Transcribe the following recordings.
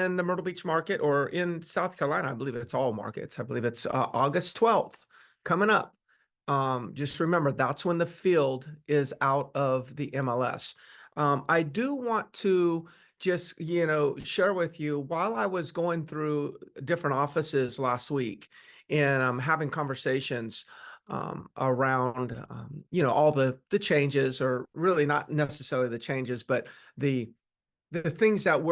the Myrtle Beach market, or in South Carolina, I believe it's all markets. I believe it's August 12th coming up. Just remember, that's when the field is out of the MLS. I do want to just, share with you, while I was going through different offices last week and having conversations around, all the changes, or really not necessarily the changes, but the things that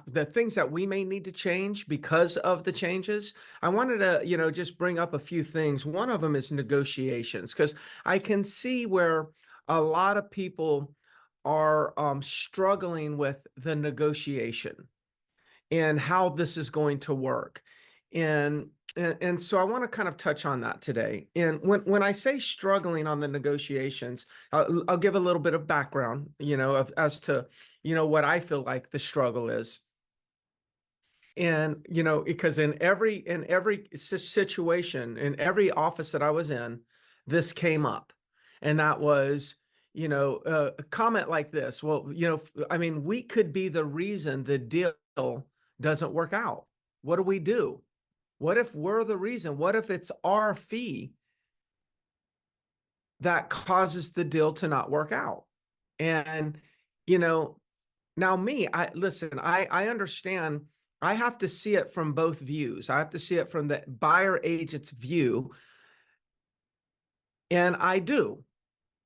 the things that we may need to change because of the changes. I wanted to, just bring up a few things. One of them is negotiations, because I can see where a lot of people are struggling with the negotiation and how this is going to work. And so I want to kind of touch on that today. And when I say struggling on the negotiations, I'll give a little bit of background, as to, what I feel like the struggle is. And, because in every situation, in every office that I was in, this came up. And that was, a comment like this. Well, I mean, we could be the reason the deal doesn't work out. What do we do? What if we're the reason? What if it's our fee that causes the deal to not work out? And, now I understand. I have to see it from both views. I have to see it from the buyer agent's view. And I do.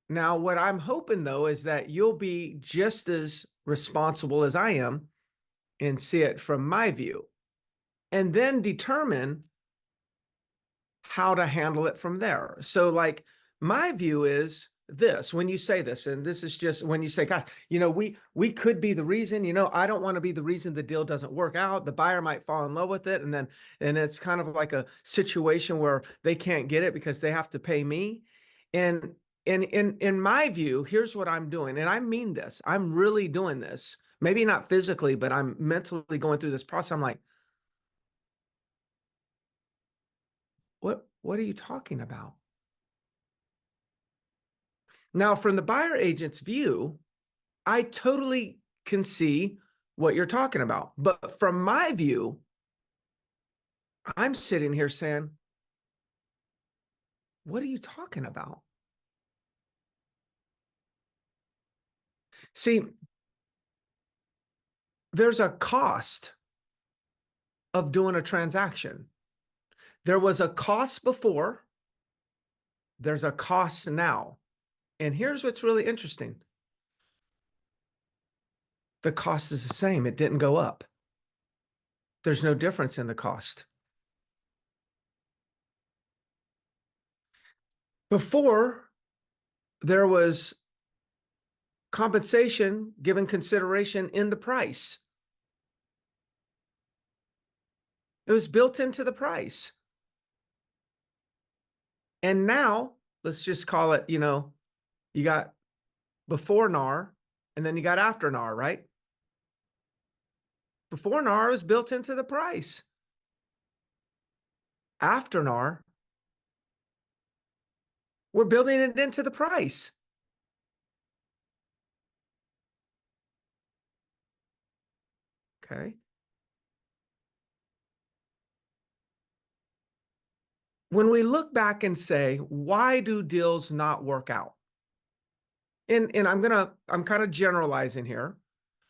Now, what I'm hoping, though, is that you'll be just as responsible as I am and see it from my view, and then determine how to handle it from there. So, like, my view is this: when you say this, and this is just when you say, "God, we could be the reason," I don't want to be the reason the deal doesn't work out. The buyer might fall in love with it, and it's kind of like a situation where they can't get it because they have to pay me. And in my view, here's what I'm doing, and I mean this. I'm really doing this. Maybe not physically, but I'm mentally going through this process. I'm like, what are you talking about? Now, from the buyer agent's view, I totally can see what you're talking about. But from my view, I'm sitting here saying, what are you talking about? See, there's a cost of doing a transaction. There was a cost before, there's a cost now. And here's what's really interesting. The cost is the same. It didn't go up. There's no difference in the cost. Before, there was compensation given consideration in the price. It was built into the price. And now, let's just call it, you got before NAR and then you got after NAR, right? Before NAR is built into the price. After NAR, we're building it into the price. Okay. When we look back and say, why do deals not work out? And I'm kind of generalizing here,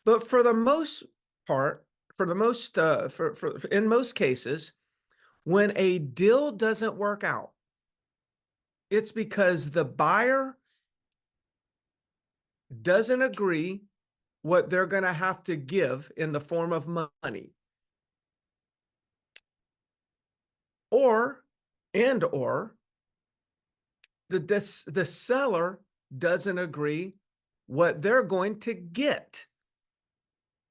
but for the most part, in most cases, when a deal doesn't work out, it's because the buyer doesn't agree what they're going to have to give in the form of money, or the seller doesn't agree what they're going to get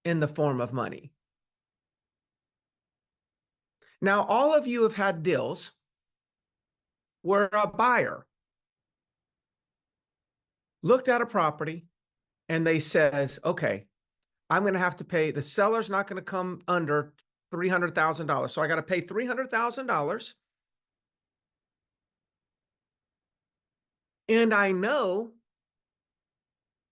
in the form of money. Now, all of you have had deals where a buyer looked at a property and they says, okay, I'm going to have to pay, the seller's not going to come under $300,000. So I got to pay $300,000. And I know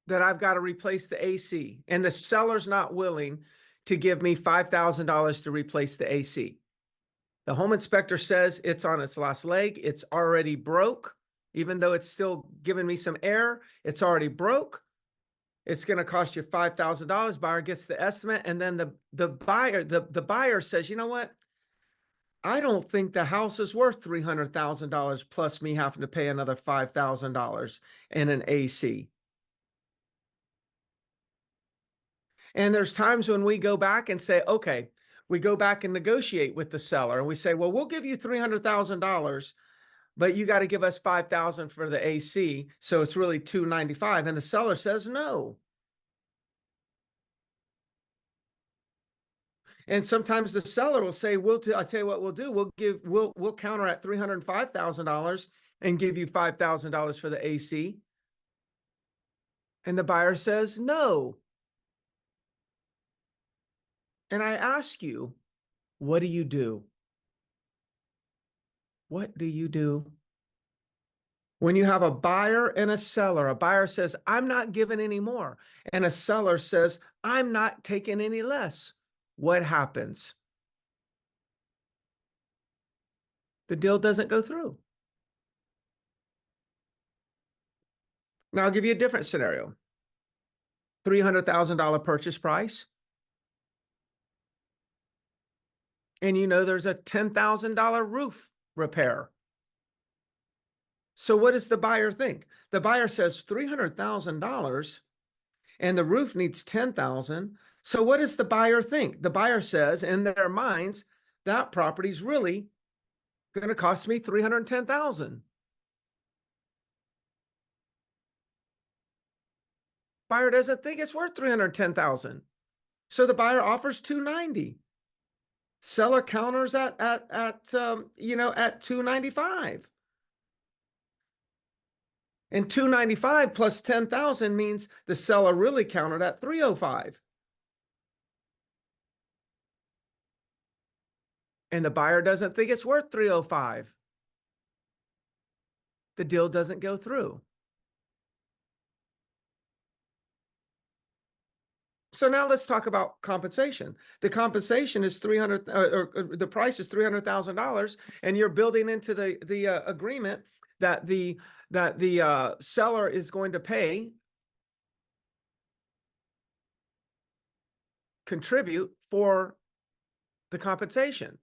that I've got to replace the AC, and the seller's not willing to give me $5,000 to replace the AC. The home inspector says it's on its last leg. It's already broke. Even though it's still giving me some air, it's already broke. It's going to cost you $5,000. Buyer gets the estimate. And then the buyer says, you know what? I don't think the house is worth $300,000 plus me having to pay another $5,000 in an AC. And there's times when we go back and say, okay, we go back and negotiate with the seller and we say, well, we'll give you $300,000, but you got to give us $5,000 for the AC. So it's really $295,000. And the seller says no. And sometimes the seller will say, I'll tell you what we'll do. We'll counter at $305,000 and give you $5,000 for the AC. And the buyer says no. And I ask you, what do you do? What do you do? When you have a buyer and a seller, a buyer says, I'm not giving any more. And a seller says, I'm not taking any less. What happens? The deal doesn't go through. Now I'll give you a different scenario. $300,000 purchase price. And you know there's a $10,000 roof repair. So what does the buyer think? The buyer says $300,000 and the roof needs $10,000. So what does the buyer think? The buyer says in their minds, that property's really going to cost me $310,000. Buyer doesn't think it's worth $310,000. So the buyer offers $290,000. Seller counters at $295,000. And $295,000 plus $10,000 means the seller really countered at $305,000. And the buyer doesn't think it's worth $305,000. The deal doesn't go through. So now let's talk about compensation. The compensation is the price is $300,000, and you're building into the agreement that the seller is going to contribute for the compensation.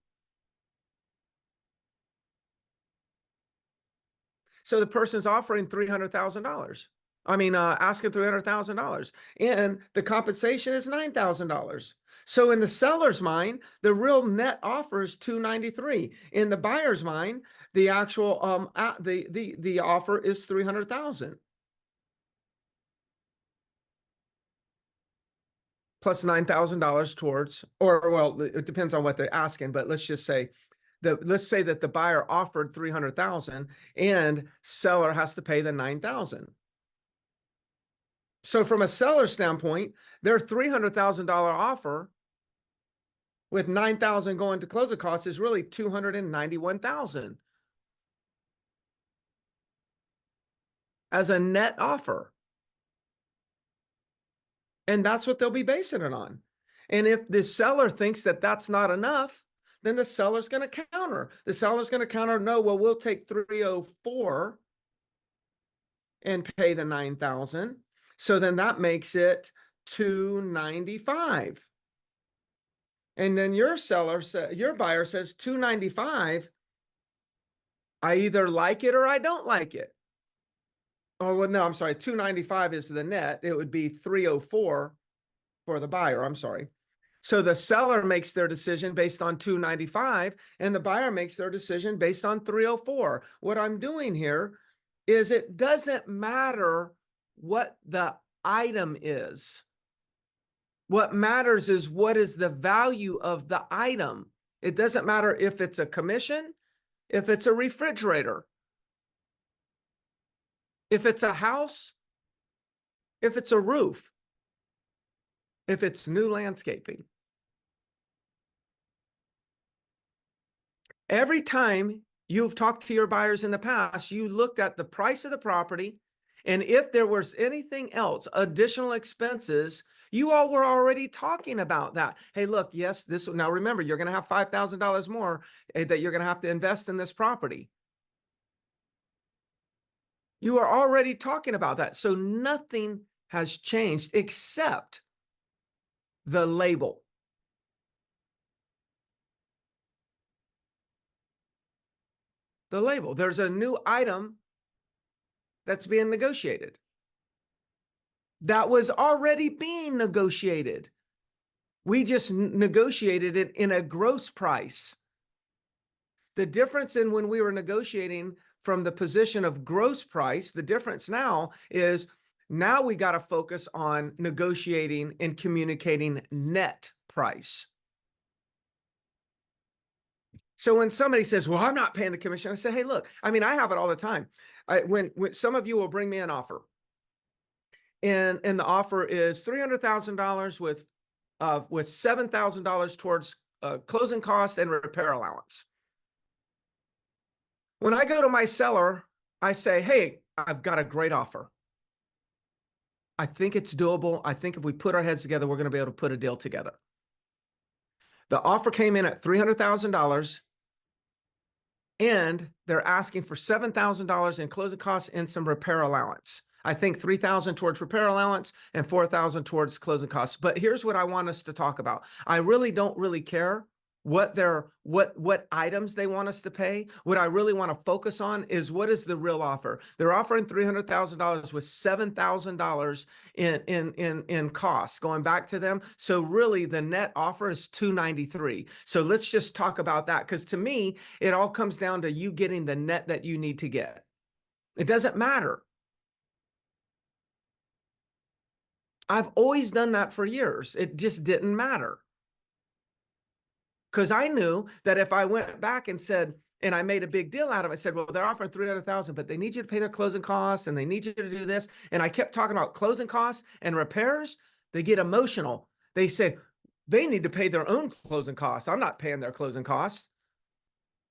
So the person's offering $300,000. Asking $300,000, and the compensation is $9,000. So in the seller's mind, the real net offer is $293,000. In the buyer's mind, the actual the offer is $300,000 plus $9,000 towards, or well, it depends on what they're asking, but let's just say let's say that the buyer offered $300,000 and seller has to pay the $9,000. So from a seller standpoint, their $300,000 offer with $9,000 going to closing costs is really $291,000 as a net offer. And that's what they'll be basing it on. And if the seller thinks that that's not enough, then the seller's going to counter. The seller's going to counter, no, well, we'll take $304,000 and pay the $9,000. So then that makes it $295,000. And then your buyer says $295,000. I either like it or I don't like it. Oh, well, no, I'm sorry. $295,000 is the net. It would be $304,000 for the buyer. I'm sorry. So the seller makes their decision based on $295,000 and the buyer makes their decision based on $304,000. What I'm doing here is it doesn't matter what the item is. What matters is what is the value of the item. It doesn't matter if it's a commission, if it's a refrigerator, if it's a house, if it's a roof, if it's new landscaping. Every time you've talked to your buyers in the past, you looked at the price of the property, and if there was anything else, additional expenses, You all were already talking about that. Hey, look, yes, this now remember, you're going to have $5,000 more that you're going to have to invest in this property. You are already talking about that. So nothing has changed except the label. The label. There's a new item that's being negotiated. That was already being negotiated. We just negotiated it in a gross price. The difference in when we were negotiating from the position of gross price, the difference now is now we got to focus on negotiating and communicating net price. So when somebody says, well, I'm not paying the commission, I say, hey, look, I mean, I have it all the time. When some of you will bring me an offer, and the offer is $300,000 with $7,000 towards closing cost and repair allowance. When I go to my seller, I say, hey, I've got a great offer. I think it's doable. I think if we put our heads together, we're going to be able to put a deal together. The offer came in at $300,000, and they're asking for $7,000 in closing costs and some repair allowance. I think $3,000 towards repair allowance and $4,000 towards closing costs. But here's what I want us to talk about. I really don't really care what items they want us to pay. What I really want to focus on is what is the real offer. They're offering $300,000 with $7,000 in costs going back to them. So really the net offer is $293. So let's just talk about that, because to me, it all comes down to you getting the net that you need to get. It doesn't matter. I've always done that for years. It just didn't matter. Because I knew that if I went back and said, and I made a big deal out of it, I said, well, they're offering $300,000, but they need you to pay their closing costs and they need you to do this. And I kept talking about closing costs and repairs. They get emotional. They say they need to pay their own closing costs. I'm not paying their closing costs.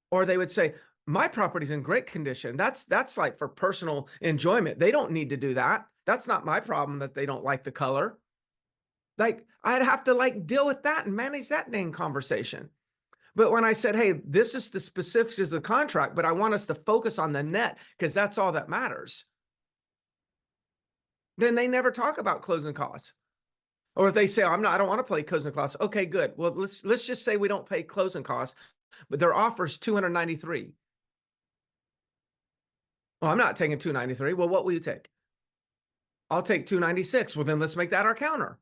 Or they would say, my property's in great condition. That's like for personal enjoyment. They don't need to do that. That's not my problem that they don't like the color. Like I'd have to like deal with that and manage that dang conversation. But when I said, hey, this is the specifics of the contract, but I want us to focus on the net because that's all that matters, then they never talk about closing costs. Or if they say, I don't want to pay closing costs. Okay, good. Well, let's just say we don't pay closing costs, but their offer is $293. Well, I'm not taking $293. Well, what will you take? I'll take $296. Well, then let's make that our counter.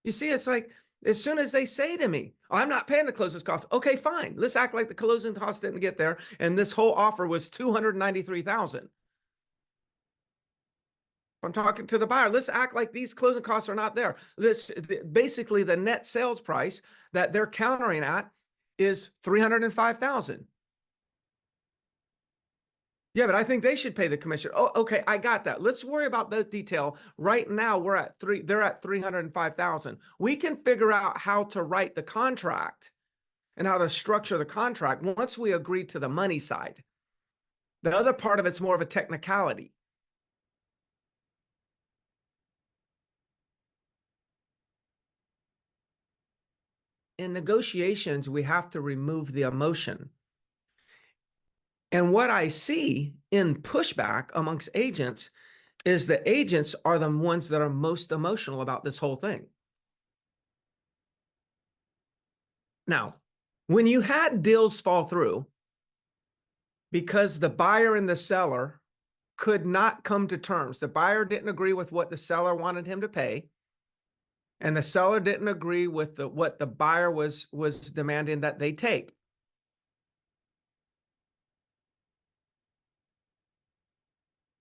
You see, it's like, as soon as they say to me, oh, I'm not paying the closing costs. Okay, fine. Let's act like the closing costs didn't get there. And this whole offer was $293,000. I'm talking to the buyer. Let's act like these closing costs are not there. Basically the net sales price that they're countering at is $305,000. Yeah, but I think they should pay the commission. Oh, okay, I got that. Let's worry about the detail. Right now, they're at $305,000. We can figure out how to write the contract and how to structure the contract once we agree to the money side. The other part of it's more of a technicality. In negotiations, we have to remove the emotion. And what I see in pushback amongst agents is the agents are the ones that are most emotional about this whole thing. Now, when you had deals fall through because the buyer and the seller could not come to terms, the buyer didn't agree with what the seller wanted him to pay, and the seller didn't agree with what the buyer was demanding that they take.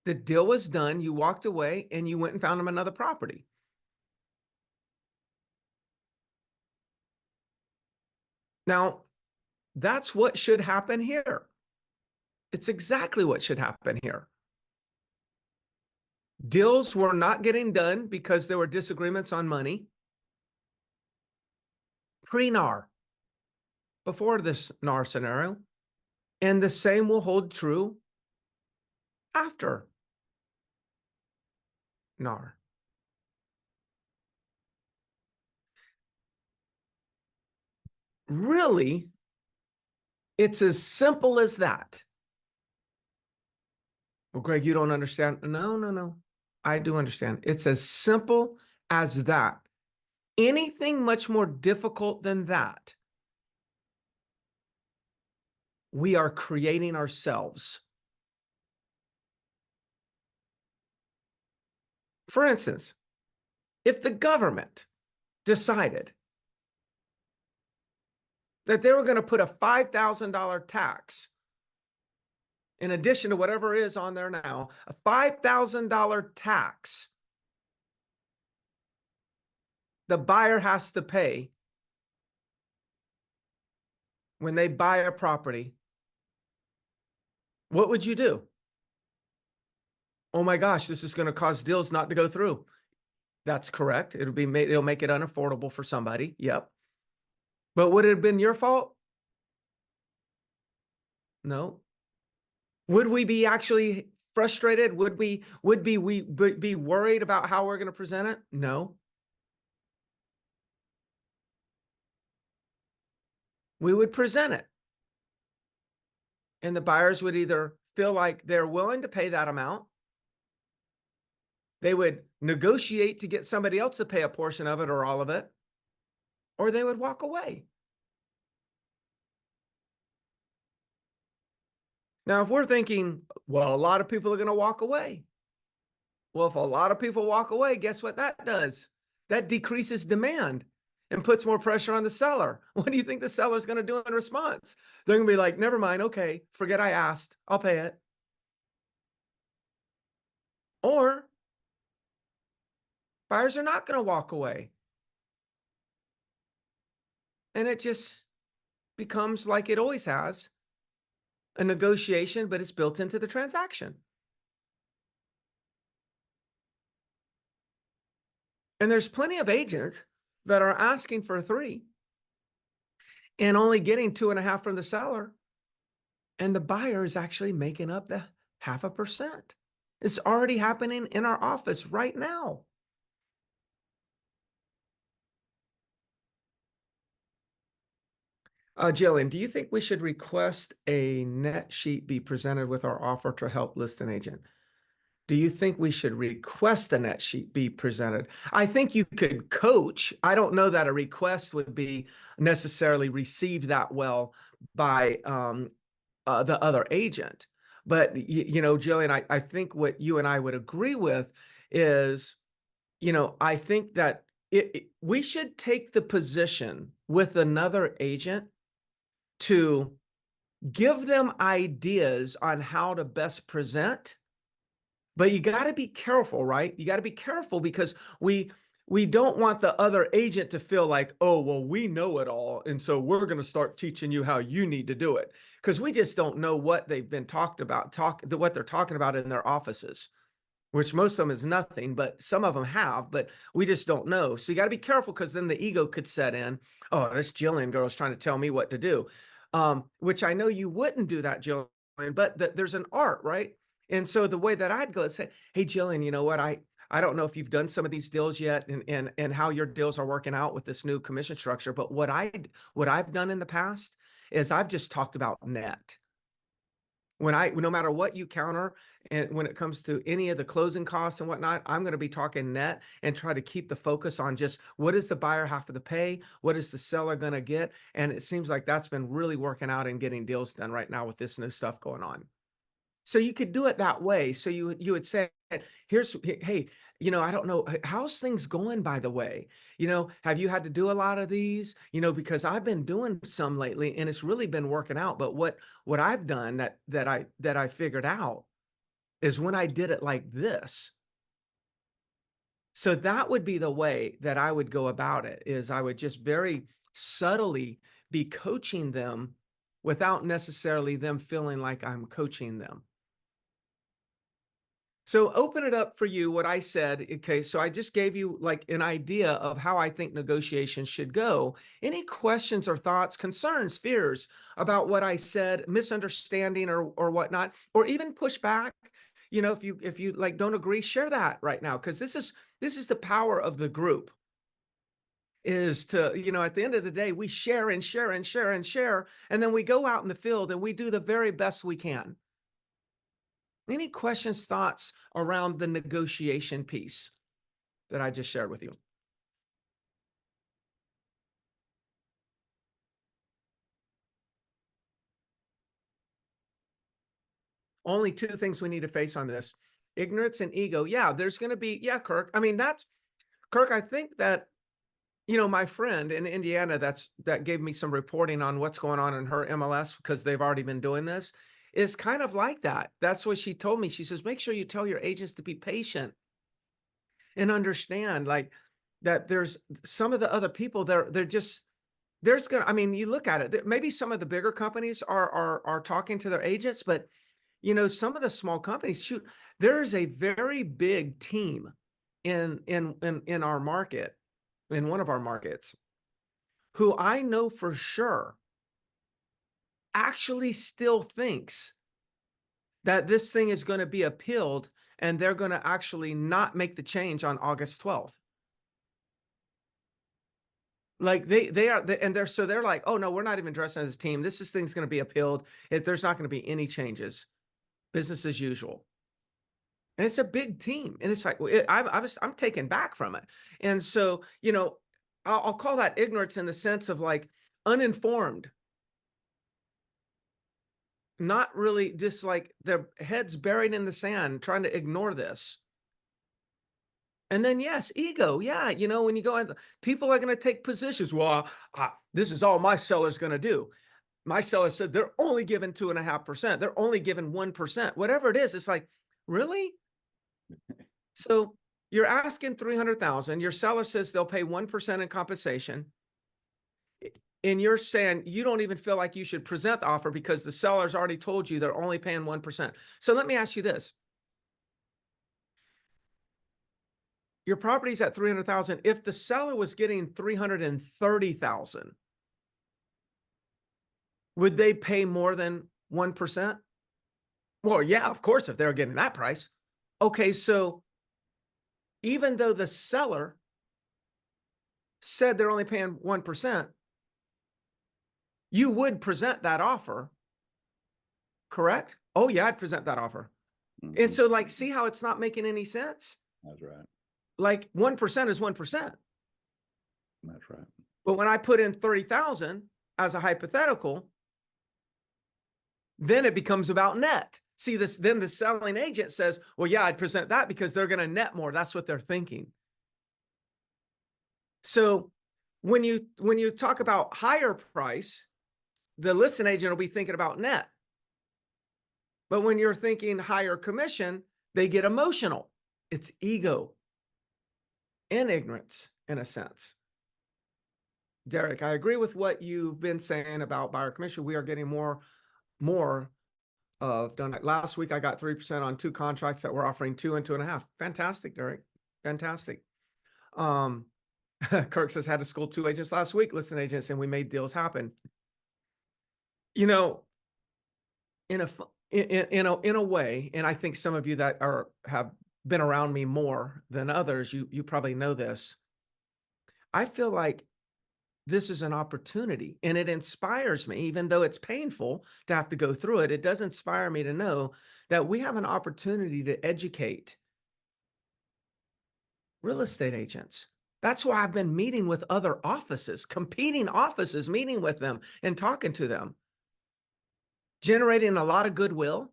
The deal was done, you walked away, and you went and found them another property. Now, that's what should happen here. It's exactly what should happen here. Deals were not getting done because there were disagreements on money. Pre-NAR, before this NAR scenario, and the same will hold true after NAR. Really, it's as simple as that. Well, Greg, you don't understand. No, no, no. I do understand. It's as simple as that. Anything much more difficult than that, we are creating ourselves. For instance, if the government decided that they were going to put a $5,000 tax in addition to whatever is on there now, a $5,000 tax the buyer has to pay when they buy a property, what would you do? Oh my gosh, this is going to cause deals not to go through. That's correct. It'll make it unaffordable for somebody. Yep. But would it have been your fault? No. Would we be actually frustrated? Would we be worried about how we're going to present it? No. We would present it. And the buyers would either feel like they're willing to pay that amount, they would negotiate to get somebody else to pay a portion of it or all of it, or they would walk away. Now, if we're thinking, well, a lot of people are going to walk away. Well, if a lot of people walk away, guess what that does? That decreases demand and puts more pressure on the seller. What do you think the seller's going to do in response? They're going to be like, never mind. Okay, forget I asked. I'll pay it. Or buyers are not going to walk away. And it just becomes like it always has, a negotiation, but it's built into the transaction. And there's plenty of agents that are asking for 3 and only getting 2.5 from the seller. And the buyer is actually making up the 0.5%. It's already happening in our office right now. Jillian, do you think we should request a net sheet be presented with our offer to help list an agent? Do you think we should request a net sheet be presented? I think you could coach. I don't know that a request would be necessarily received that well by the other agent. But, you know, Jillian, I think what you and I would agree with is, you know, I think that we should take the position with another agent to give them ideas on how to best present. But you got to be careful, right? You got to be careful because we don't want the other agent to feel like, oh, well, we know it all. And so we're going to start teaching you how you need to do it. Because we just don't know what they've been talked about, what they're talking about in their offices, which most of them is nothing, but some of them have, but we just don't know. So you got to be careful because then the ego could set in. Oh, this Jillian girl is trying to tell me what to do, which I know you wouldn't do that, Jillian, but there's an art, right? And so the way that I'd go is say, hey, Jillian, you know what? I don't know if you've done some of these deals yet and how your deals are working out with this new commission structure, but what I've done in the past is I've just talked about net. No matter what you counter, and when it comes to any of the closing costs and whatnot, I'm going to be talking net and try to keep the focus on just what does the buyer have to pay? What is the seller going to get? And it seems like that's been really working out and getting deals done right now with this new stuff going on. So you could do it that way. So you would say, hey, you know, I don't know, how's things going, by the way? You know, have you had to do a lot of these? You know, because I've been doing some lately and it's really been working out. But what I've done that I figured out is when I did it like this. So that would be the way that I would go about it, is I would just very subtly be coaching them without necessarily them feeling like I'm coaching them. So open it up for you, what I said. Okay, so I just gave you like an idea of how I think negotiations should go. Any questions or thoughts, concerns, fears about what I said, misunderstanding or whatnot, or even pushback? You know, if you like don't agree, share that right now, because this is the power of the group. is to, at the end of the day, we share and share and share and share, and then we go out in the field and we do the very best we can. Any questions, thoughts around the negotiation piece that I just shared with you? Only two things we need to face on this: ignorance and ego. Yeah, there's going to be, yeah, Kirk. I mean, Kirk, I think that, my friend in Indiana that gave me some reporting on what's going on in her MLS, because they've already been doing this, is kind of like that. That's what she told me. She says, make sure you tell your agents to be patient and understand, like, that there's some of the other people they're just, there's gonna, I mean, you look at it, maybe some of the bigger companies are talking to their agents, but some of the small companies, shoot, there is a very big team in our market, in one of our markets, who I know for sure actually still thinks that this thing is going to be appealed and they're going to actually not make the change on August 12th. Like they are, and they're like, oh no, we're not even dressing as a team. This thing's going to be appealed. There's not going to be any changes, business as usual. And it's a big team, and it's like I'm taken back from it. And so, I'll call that ignorance in the sense of like uninformed, not really, just like their heads buried in the sand, trying to ignore this. And then, yes, ego. Yeah, when you go in, people are going to take positions. Well, this is all my seller's going to do. My seller said they're only giving 2.5%. They're only giving 1%. Whatever it is, it's like, really? So you're asking 300,000. Your seller says they'll pay 1% in compensation, and you're saying you don't even feel like you should present the offer because the seller's already told you they're only paying 1%. So let me ask you this: your property's at 300,000. If the seller was getting 330,000, would they pay more than 1%? Well, yeah, of course, if they're getting that price. Okay, so even though the seller said they're only paying 1%, you would present that offer, correct? Oh yeah, I'd present that offer. Mm-hmm. And so, like, see how it's not making any sense? That's right. Like 1% is 1%. That's right. But when I put in 30,000 as a hypothetical, then it becomes about net. See this, then the selling agent says, well, yeah, I'd present that because they're going to net more. That's what they're thinking. So when you talk about higher price, the listing agent will be thinking about net. But when you're thinking higher commission, they get emotional. It's ego and ignorance in a sense. Derek, I agree with what you've been saying about buyer commission. We are getting more of done. Last week, I got 3% on 2 contracts that were offering 2 and 2.5. Fantastic, Derek. Fantastic. Kirk says, had to school 2 agents last week, listing agents, and we made deals happen. In a way, and I think some of you that have been around me more than others, you probably know this. I feel like this is an opportunity, and it inspires me, even though it's painful to have to go through it. It does inspire me to know that we have an opportunity to educate real estate agents. That's why I've been meeting with other offices, competing offices, meeting with them and talking to them, generating a lot of goodwill.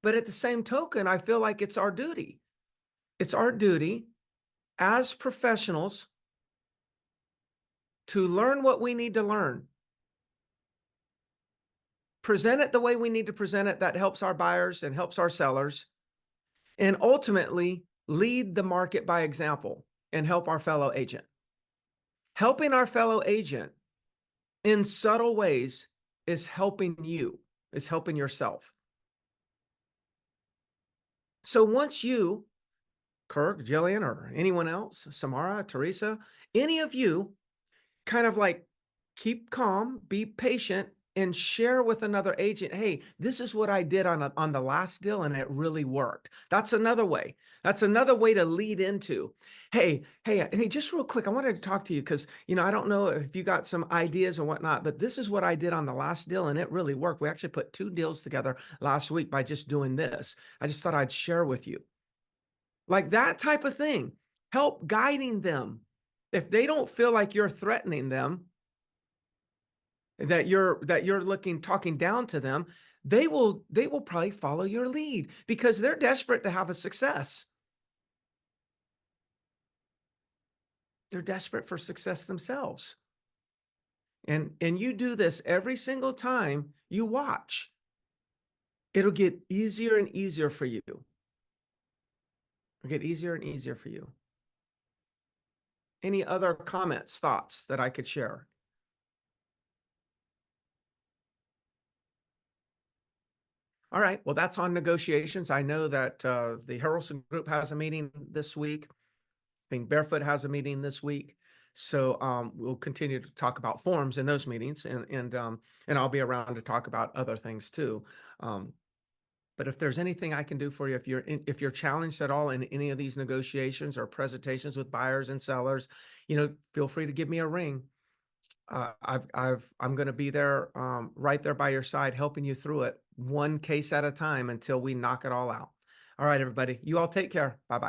But at the same token, I feel like it's our duty. It's our duty as professionals to learn what we need to learn, present it the way we need to present it that helps our buyers and helps our sellers, and ultimately lead the market by example and help our fellow agent. Helping our fellow agent in subtle ways is helping you, is helping yourself. So once you, Kirk, Jillian, or anyone else, Samara, Teresa, any of you, kind of like keep calm, be patient, and share with another agent, hey, this is what I did on the last deal and it really worked. That's another way. That's another way to lead into, hey, just real quick, I wanted to talk to you because, I don't know if you got some ideas and whatnot, but this is what I did on the last deal and it really worked. We actually put 2 deals together last week by just doing this. I just thought I'd share with you. Like that type of thing. Help guiding them. If they don't feel like you're threatening them, that you're talking down to them, they will probably follow your lead because they're desperate to have a success. They're desperate for success themselves. And you do this every single time you watch. It'll get easier and easier for you. It'll get easier and easier for you. Any other comments, thoughts that I could share? All right. Well, that's on negotiations. I know that the Harrelson group has a meeting this week. I think Barefoot has a meeting this week. So we'll continue to talk about forms in those meetings, and I'll be around to talk about other things too. But if there's anything I can do for you, if you're challenged at all in any of these negotiations or presentations with buyers and sellers, feel free to give me a ring. I'm going to be there, right there by your side, helping you through it, one case at a time until we knock it all out. All right, everybody, you all take care. Bye-bye.